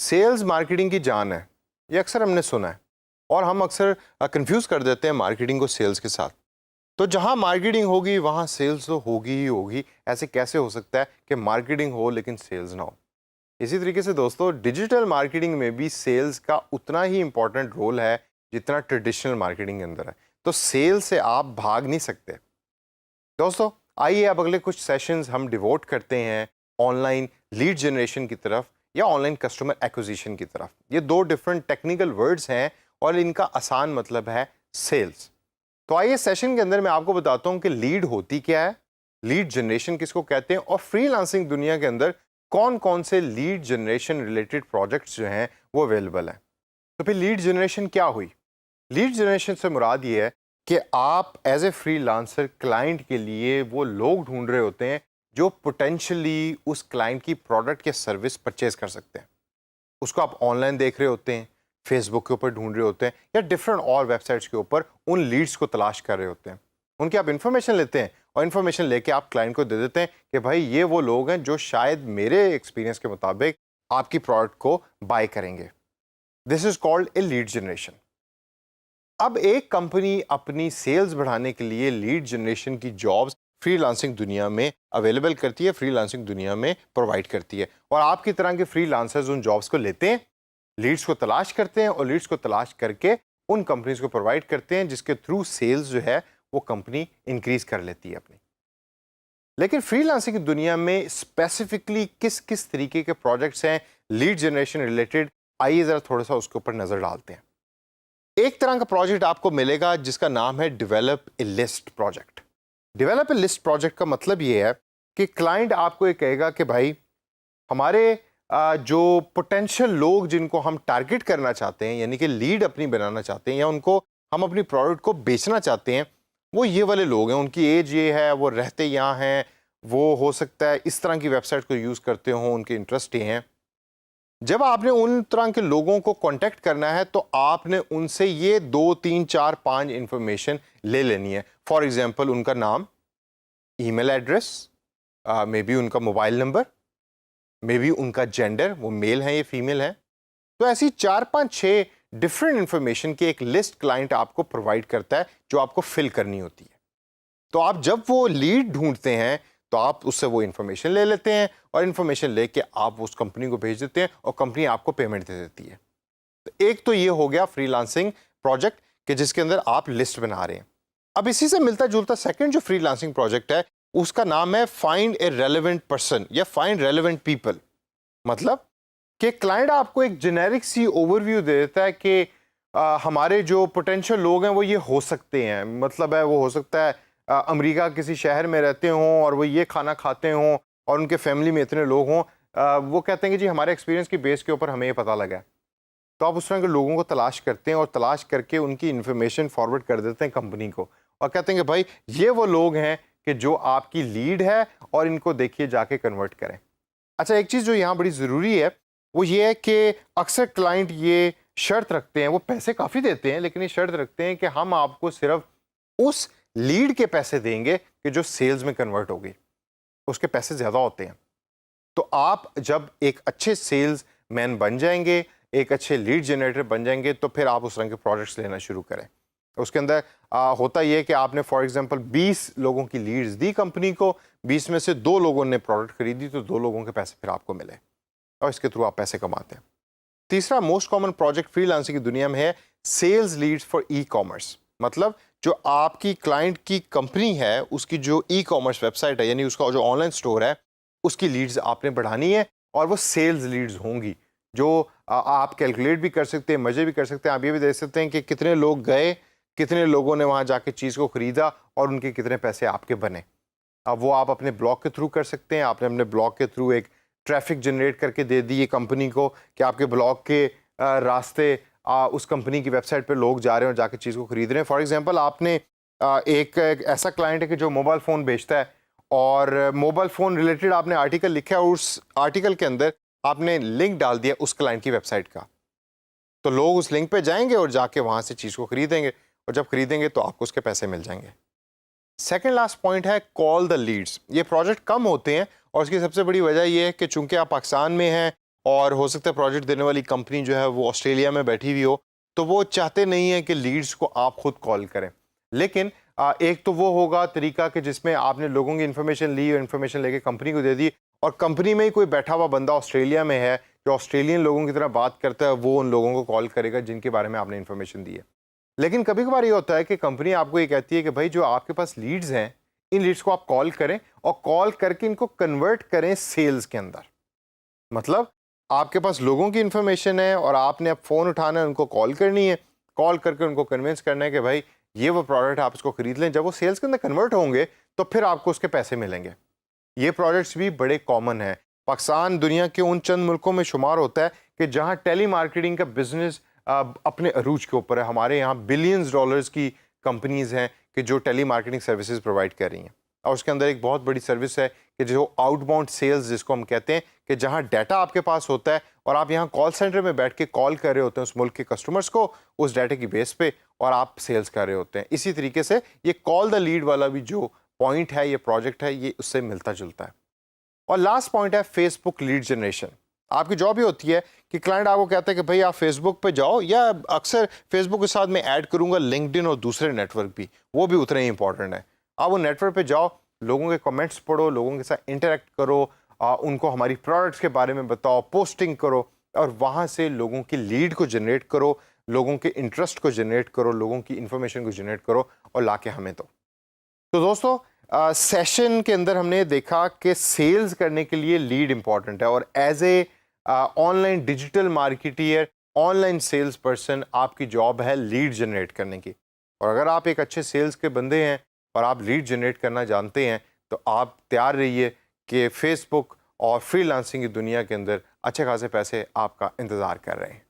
Sales marketing की जान है, ये अक्सर हमने सुना है और हम अक्सर कंफ्यूज कर देते हैं मार्केटिंग को सेल्स के साथ। तो जहां मार्केटिंग होगी वहां सेल्स तो होगी ही होगी। ऐसे कैसे हो सकता है कि मार्केटिंग हो लेकिन सेल्स ना हो? इसी तरीके से दोस्तों, डिजिटल मार्केटिंग में भी सेल्स का उतना ही इंपॉर्टेंट रोल है जितना ट्रेडिशनल मार्केटिंग के अंदर है। तो सेल्स से आप भाग नहीं सकते। दोस्तों, आइए अब अगले कुछ सेशंस हम डिवोट करते हैं ऑनलाइन लीड जनरेशन की तरफ या ऑनलाइन कस्टमर एक्विजिशन की तरफ। ये दो डिफरेंट टेक्निकल वर्ड्स हैं और इनका आसान मतलब है सेल्स। तो आइए सेशन के अंदर मैं आपको बताता हूं कि लीड होती क्या है, लीड जनरेशन किसको कहते हैं और फ्रीलांसिंग दुनिया के अंदर कौन कौन से लीड जनरेशन रिलेटेड प्रोजेक्ट्स जो हैं वो अवेलेबल हैं। तो फिर लीड जनरेशन क्या हुई? लीड जनरेशन से मुराद ये है कि आप एज ए फ्रीलांसर क्लाइंट के लिए वो लोग ढूंढ रहे होते हैं जो पोटेंशियली उस क्लाइंट की प्रोडक्ट या सर्विस परचेज कर सकते हैं। उसको आप ऑनलाइन देख रहे होते हैं, फेसबुक के ऊपर ढूंढ रहे होते हैं या डिफरेंट और वेबसाइट्स के ऊपर उन लीड्स को तलाश कर रहे होते हैं। उनकी आप इन्फॉर्मेशन लेते हैं और इन्फॉर्मेशन लेके आप क्लाइंट को दे देते हैं कि भाई ये वो लोग हैं जो शायद मेरे एक्सपीरियंस के मुताबिक आपकी प्रोडक्ट को बाय करेंगे। This is called a lead generation. अब एक कंपनी अपनी सेल्स बढ़ाने के लिए लीड जनरेशन की जॉब्स फ्रीलांसिंग दुनिया में अवेलेबल करती है, फ्रीलांसिंग दुनिया में प्रोवाइड करती है और आपकी तरह के फ्रीलांसर्स उन जॉब्स को लेते हैं, लीड्स को तलाश करते हैं और लीड्स को तलाश करके उन कंपनीज को प्रोवाइड करते हैं जिसके थ्रू सेल्स जो है वो कंपनी इंक्रीज कर लेती है अपनी। लेकिन फ्रीलांसिंग की दुनिया में स्पेसिफिकली किस किस तरीके के प्रोजेक्ट्स हैं लीड जनरेशन रिलेटेड, आइए जरा थोड़ा सा उसके ऊपर नजर डालते हैं। एक तरह का प्रोजेक्ट आपको मिलेगा जिसका नाम है develop a list project. Develop a list project का मतलब ये है कि क्लाइंट आपको ये कहेगा कि भाई हमारे जो पोटेंशियल लोग जिनको हम टारगेट करना चाहते हैं, यानी कि लीड अपनी बनाना चाहते हैं या उनको हम अपनी प्रोडक्ट को बेचना चाहते हैं, वो ये वाले लोग हैं, उनकी एज ये है, वो रहते यहाँ हैं, वो हो सकता है इस तरह की वेबसाइट को यूज़ करते हों, उनके इंटरेस्ट ये हैं। जब आपने उन तरह के लोगों को कांटेक्ट करना है तो आपने उनसे ये 2, 3, 4, 5 इंफॉर्मेशन ले लेनी है। फॉर एग्जांपल उनका नाम, ईमेल एड्रेस, मे बी उनका मोबाइल नंबर, मे बी उनका जेंडर, वो मेल है या फीमेल है। तो ऐसी 4, 5, 6 डिफरेंट इंफॉर्मेशन की एक लिस्ट क्लाइंट आपको प्रोवाइड करता है जो आपको फिल करनी होती है। तो आप जब वो लीड ढूंढते हैं तो आप उससे वो इन्फॉर्मेशन ले लेते हैं और इन्फॉर्मेशन लेके आप उस कंपनी को भेज देते हैं और कंपनी आपको पेमेंट दे देती है। तो एक तो ये हो गया फ्रीलांसिंग प्रोजेक्ट कि जिसके अंदर आप लिस्ट बना रहे हैं। अब इसी से मिलता जुलता सेकंड जो फ्रीलांसिंग प्रोजेक्ट है उसका नाम है फाइंड ए रेलेवेंट पर्सन या फाइंड रेलेवेंट पीपल। मतलब कि क्लाइंट आपको एक जेनेरिक सी ओवरव्यू दे देता है कि हमारे जो पोटेंशियल लोग हैं वो ये हो सकते हैं। मतलब है वो हो सकता है अमेरिका किसी शहर में रहते हों और वो ये खाना खाते हों और उनके फैमिली में इतने लोग हों। वो कहते हैं कि जी हमारे एक्सपीरियंस की बेस के ऊपर हमें ये पता लगा है। तो आप उस तरह के लोगों को तलाश करते हैं और तलाश करके उनकी इन्फॉर्मेशन फॉरवर्ड कर देते हैं कंपनी को और कहते हैं कि भाई ये वो लोग हैं कि जो आपकी लीड है और इनको देखिए जाके कन्वर्ट करें। अच्छा, एक चीज़ जो यहाँ बड़ी ज़रूरी है वो ये है कि अक्सर क्लाइंट ये शर्त रखते हैं, वो पैसे काफ़ी देते हैं लेकिन ये शर्त रखते हैं कि हम आपको सिर्फ उस लीड के पैसे देंगे कि जो सेल्स में कन्वर्ट होगी, उसके पैसे ज़्यादा होते हैं। तो आप जब एक अच्छे सेल्स मैन बन जाएंगे, एक अच्छे लीड जनरेटर बन जाएंगे, तो फिर आप उस तरह के प्रोजेक्ट्स लेना शुरू करें। उसके अंदर होता यह है कि आपने फॉर एग्जांपल 20 लोगों की लीड्स दी कंपनी को, 20 में से 2 लोगों ने प्रोडक्ट खरीदी तो 2 लोगों के पैसे फिर आपको मिले और इसके थ्रू आप पैसे कमाते हैं। तीसरा मोस्ट कॉमन प्रोजेक्ट फ्रीलांसिंग की दुनिया में है sales leads for e commerce. मतलब जो आपकी क्लाइंट की कंपनी है उसकी जो ई कॉमर्स वेबसाइट है, यानी उसका जो ऑनलाइन स्टोर है, उसकी लीड्स आपने बढ़ानी है और वो सेल्स लीड्स होंगी जो आप कैलकुलेट भी कर सकते हैं, मजे भी कर सकते हैं। आप ये भी देख सकते हैं कि कितने लोग गए, कितने लोगों ने वहाँ जाके चीज़ को ख़रीदा और उनके कितने पैसे आपके बने। अब वो आप अपने ब्लॉग के थ्रू कर सकते हैं। आपने अपने ब्लॉग के थ्रू एक ट्रैफिक जनरेट करके दे दी है कंपनी को कि आपके ब्लॉग के रास्ते उस कंपनी की वेबसाइट पे लोग जा रहे हैं और जाके चीज़ को खरीद रहे हैं। फॉर एग्जांपल आपने एक ऐसा क्लाइंट है कि जो मोबाइल फ़ोन बेचता है और मोबाइल फ़ोन रिलेटेड आपने आर्टिकल लिखा है और उस आर्टिकल के अंदर आपने लिंक डाल दिया उस क्लाइंट की वेबसाइट का, तो लोग उस लिंक पे जाएंगे और जाके वहाँ से चीज़ को खरीदेंगे और जब खरीदेंगे तो आपको उसके पैसे मिल जाएंगे। सेकेंड लास्ट पॉइंट है कॉल द लीड्स। ये प्रोजेक्ट कम होते हैं और इसकी सबसे बड़ी वजह यह है कि चूंकि आप पाकिस्तान में हैं और हो सकता है प्रोजेक्ट देने वाली कंपनी जो है वो ऑस्ट्रेलिया में बैठी हुई हो, तो वो चाहते नहीं है कि लीड्स को आप खुद कॉल करें। लेकिन एक तो वो होगा तरीका कि जिसमें आपने लोगों की इन्फॉर्मेशन ली और इन्फॉर्मेशन लेके कंपनी को दे दी, और कंपनी में ही कोई बैठा हुआ बंदा ऑस्ट्रेलिया में है जो ऑस्ट्रेलियन लोगों की तरह बात करता है, वो उन लोगों को कॉल करेगा जिनके बारे में आपने इन्फॉर्मेशन दी है। लेकिन कभी कभार ये होता है कि कंपनी आपको ये कहती है कि भाई जो आपके पास लीड्स हैं, इन लीड्स को आप कॉल करें और कॉल करके इनको कन्वर्ट करें सेल्स के अंदर। मतलब आपके पास लोगों की इन्फॉर्मेशन है और आपने अब फ़ोन उठाना है, उनको कॉल करनी है, कॉल करके उनको कन्विंस करना है कि भाई ये वो प्रोडक्ट आप इसको खरीद लें। जब वो सेल्स के अंदर कन्वर्ट होंगे तो फिर आपको उसके पैसे मिलेंगे। ये प्रोजेक्ट्स भी बड़े कॉमन हैं। पाकिस्तान दुनिया के उन चंद मुल्कों में शुमार होता है कि जहां टेली मार्केटिंग का बिजनेस अपने अरूज के ऊपर है। हमारे यहाँ बिलियंस डॉलर्स की कंपनीज हैं कि जो टेली मार्केटिंग सर्विसेज प्रोवाइड कर रही हैं, और उसके अंदर एक बहुत बड़ी सर्विस है कि जो आउटबाउंड सेल्स जिसको हम कहते हैं, कि जहां डाटा आपके पास होता है और आप यहाँ कॉल सेंटर में बैठ के कॉल कर रहे होते हैं उस मुल्क के कस्टमर्स को उस डाटा की बेस पे, और आप सेल्स कर रहे होते हैं। इसी तरीके से ये कॉल द लीड वाला भी जो पॉइंट है, ये प्रोजेक्ट है, ये उससे मिलता जुलता है। और लास्ट पॉइंट है फेसबुक लीड जनरेशन। आपकी जॉब ही होती है कि क्लाइंट आपको कहता है कि भाई आप फेसबुक पे जाओ, या अक्सर फेसबुक के साथ मैं ऐड करूंगा लिंक्डइन और दूसरे नेटवर्क भी, वो भी उतने ही इंपॉर्टेंट है। आप वो नेटवर्क पे जाओ, लोगों के कमेंट्स पढ़ो, लोगों के साथ इंटरेक्ट करो, उनको हमारी प्रोडक्ट्स के बारे में बताओ, पोस्टिंग करो, और वहाँ से लोगों की लीड को जनरेट करो, लोगों के इंटरेस्ट को जनरेट करो, लोगों की इंफॉर्मेशन को जनरेट करो और लाके हमें दो। तो दोस्तों, सेशन के अंदर हमने देखा कि सेल्स करने के लिए लीड इंपॉर्टेंट है, और as a online digital marketer, online sales person, आपकी जॉब है लीड जनरेट करने की। और अगर आप एक अच्छे सेल्स के बंदे हैं और आप लीड जनरेट करना जानते हैं, तो आप तैयार रहिए कि फेसबुक और फ्रीलांसिंग की दुनिया के अंदर अच्छे खासे पैसे आपका इंतज़ार कर रहे हैं।